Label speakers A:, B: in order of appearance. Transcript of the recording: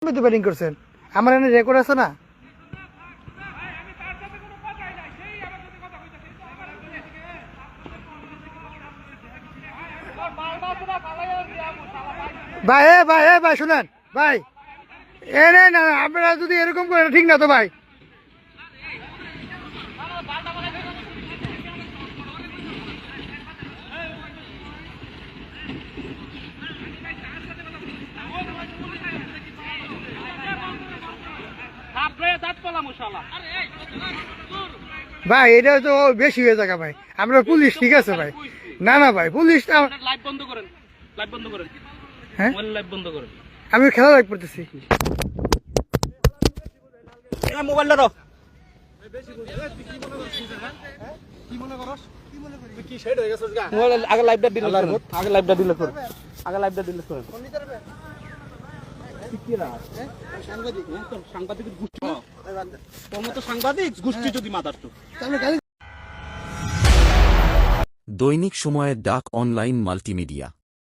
A: Batting করছেন, আমার এনে রেকর্ড আছে না? ভাই ভাই শুনেন ভাই, না আপনারা যদি এরকম করেন ঠিক না তো ভাই। ভাই এটা তো বেশি হয়ে যাবে ভাই, আমরা পুলিশ ঠিক আছে ভাই। না ভাই পুলিশ
B: লাইভ বন্ধ করেন, লাইভ বন্ধ করেন।
A: হ্যাঁ
B: লাইভ বন্ধ করেন,
A: আমি খেলা লাইভ করতেছি।
B: মোবাইলটা দাও। আগে লাইভটা ডিলিট করেন, আগে লাইভটা ডিলিট করেন, আগে লাইভটা ডিলিট করেন। সাংবাদিক গোষ্ঠী, তোর মতো সাংবাদিক গোষ্ঠী যদি মাথার তো।
C: দৈনিক সময়ের ডাক অনলাইন মাল্টিমিডিয়া।